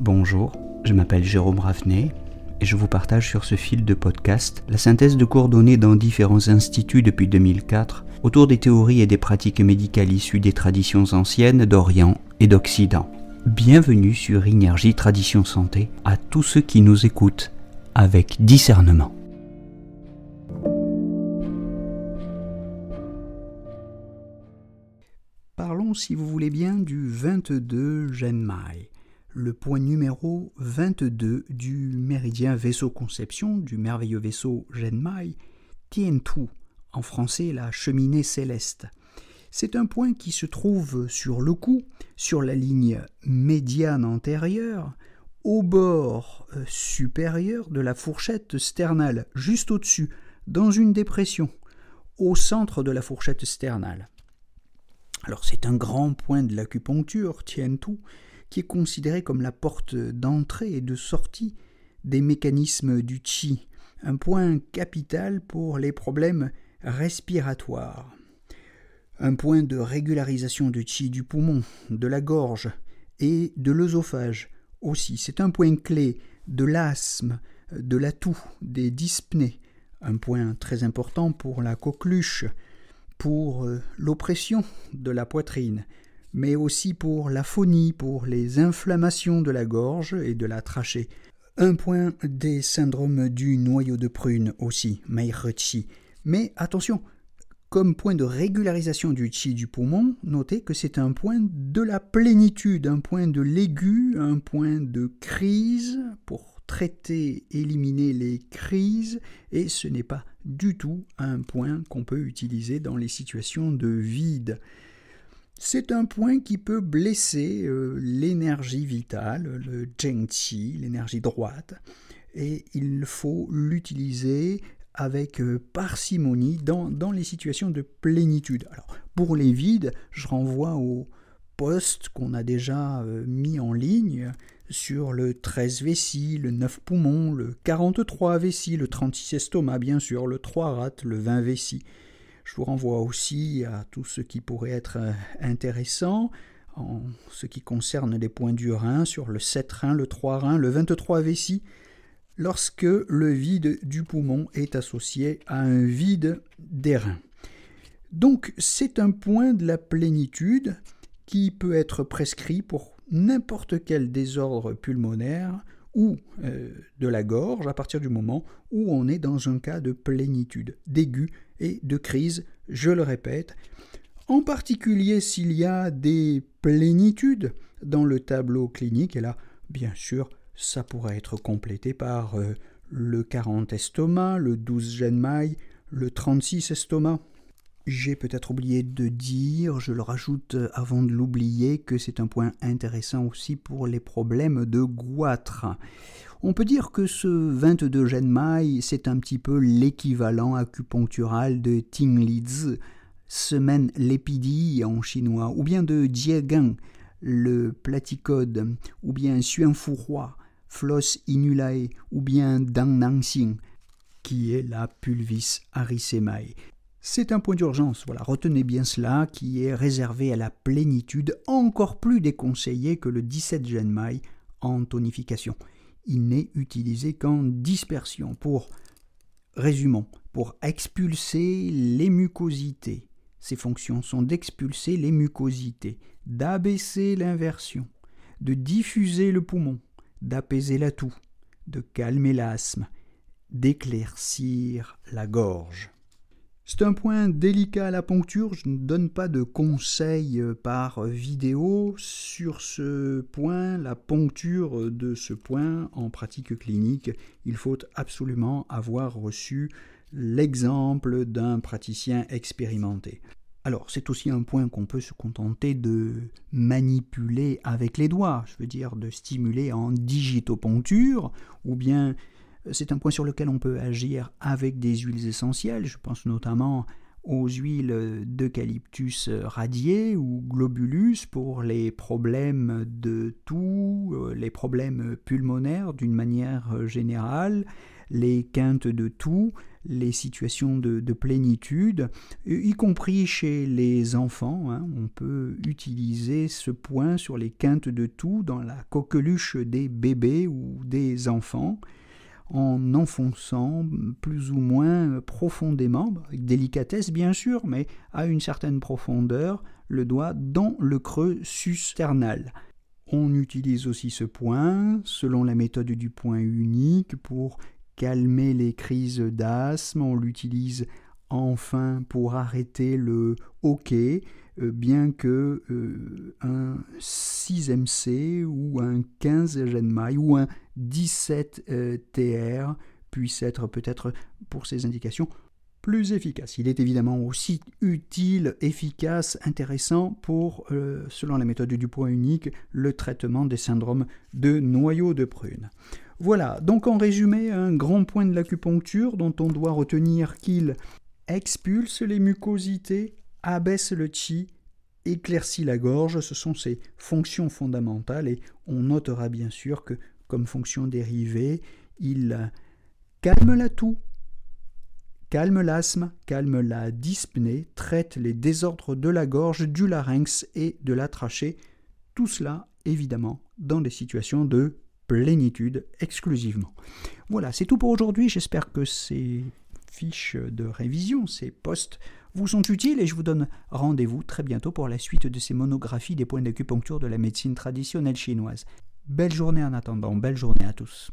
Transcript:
Bonjour, je m'appelle Jérôme Raffnet et je vous partage sur ce fil de podcast la synthèse de cours donnés dans différents instituts depuis 2004 autour des théories et des pratiques médicales issues des traditions anciennes d'Orient et d'Occident. Bienvenue sur Énergie Tradition Santé à tous ceux qui nous écoutent avec discernement. Parlons, si vous voulez bien, du 22 Genmai, le point numéro 22 du méridien vaisseau-conception du merveilleux vaisseau Genmai, Tiantu, en français la cheminée céleste. C'est un point qui se trouve sur le cou, sur la ligne médiane antérieure, au bord supérieur de la fourchette sternale, juste au-dessus, dans une dépression, au centre de la fourchette sternale. Alors c'est un grand point de l'acupuncture, Tiantu, qui est considéré comme la porte d'entrée et de sortie des mécanismes du Qi, un point capital pour les problèmes respiratoires. Un point de régularisation du Qi du poumon, de la gorge et de l'œsophage aussi. C'est un point clé de l'asthme, de la toux, des dyspnées, un point très important pour la coqueluche, pour l'oppression de la poitrine, mais aussi pour l'aphonie, pour les inflammations de la gorge et de la trachée. Un point des syndromes du noyau de prune aussi, Meirechi. Mais attention, comme point de régularisation du Qi du poumon, notez que c'est un point de la plénitude, un point de l'aigu, un point de crise pour traiter, éliminer les crises, et ce n'est pas du tout un point qu'on peut utiliser dans les situations de vide. C'est un point qui peut blesser l'énergie vitale, le Zhengqi, l'énergie droite, et il faut l'utiliser avec parcimonie dans les situations de plénitude. Alors, pour les vides, je renvoie au post qu'on a déjà mis en ligne sur le 13 vessie, le 9 poumons, le 43 vessie, le 36 estomac, bien sûr, le 3 rate, le 20 vessie. Je vous renvoie aussi à tout ce qui pourrait être intéressant en ce qui concerne les points du rein, sur le 7 rein, le 3 rein, le 23 vessie, lorsque le vide du poumon est associé à un vide des reins. Donc c'est un point de la plénitude qui peut être prescrit pour n'importe quel désordre pulmonaire ou de la gorge à partir du moment où on est dans un cas de plénitude, d'aigu et de crise, je le répète, en particulier s'il y a des plénitudes dans le tableau clinique, et là, bien sûr, ça pourrait être complété par le 40 estomac, le 12 Genmai, le 36 estomac. J'ai peut-être oublié de dire, je le rajoute avant de l'oublier, que c'est un point intéressant aussi pour les problèmes de goitre. On peut dire que ce 22 Genmai, c'est un petit peu l'équivalent acupunctural de Tingli-zi, semaine lépidie en chinois, ou bien de Jiegang, le platycode, ou bien Xuanfu-hua, Floss inulae, ou bien Dang-nang-xing, qui est la pulvis arisémae. C'est un point d'urgence, voilà, retenez bien cela, qui est réservé à la plénitude, encore plus déconseillé que le 17 Genmai en tonification. Il n'est utilisé qu'en dispersion résumons, pour expulser les mucosités. Ses fonctions sont d'expulser les mucosités, d'abaisser l'inversion, de diffuser le poumon, d'apaiser la toux, de calmer l'asthme, d'éclaircir la gorge. C'est un point délicat à la poncture, je ne donne pas de conseils par vidéo sur ce point, la poncture de ce point en pratique clinique. Il faut absolument avoir reçu l'exemple d'un praticien expérimenté. Alors, c'est aussi un point qu'on peut se contenter de manipuler avec les doigts, je veux dire de stimuler en digitoponcture, ou bien c'est un point sur lequel on peut agir avec des huiles essentielles, je pense notamment aux huiles d'eucalyptus radié ou globulus pour les problèmes de toux, les problèmes pulmonaires d'une manière générale, les quintes de toux, les situations de plénitude, y compris chez les enfants. Hein. On peut utiliser ce point sur les quintes de tout dans la coqueluche des bébés ou des enfants, en enfonçant plus ou moins profondément, avec délicatesse bien sûr, mais à une certaine profondeur, le doigt dans le creux sus-sternal. On utilise aussi ce point, selon la méthode du point unique, pour calmer les crises d'asthme. On l'utilise enfin pour arrêter le hoquet, bien que un 6MC ou un 15 Genmai ou un 17 TR puisse être peut-être pour ces indications plus efficace. Il est évidemment aussi utile, efficace, intéressant pour, selon la méthode du point unique, le traitement des syndromes de noyau de prune. Voilà, donc en résumé, un grand point de l'acupuncture dont on doit retenir qu'il expulse les mucosités, abaisse le chi, éclaircit la gorge, ce sont ses fonctions fondamentales et on notera bien sûr que, comme fonction dérivée, il calme la toux, calme l'asthme, calme la dyspnée, traite les désordres de la gorge, du larynx et de la trachée. Tout cela, évidemment, dans des situations de plénitude exclusivement. Voilà, c'est tout pour aujourd'hui. J'espère que ces fiches de révision, ces posts, vous sont utiles et je vous donne rendez-vous très bientôt pour la suite de ces monographies des points d'acupuncture de la médecine traditionnelle chinoise. Belle journée en attendant, belle journée à tous.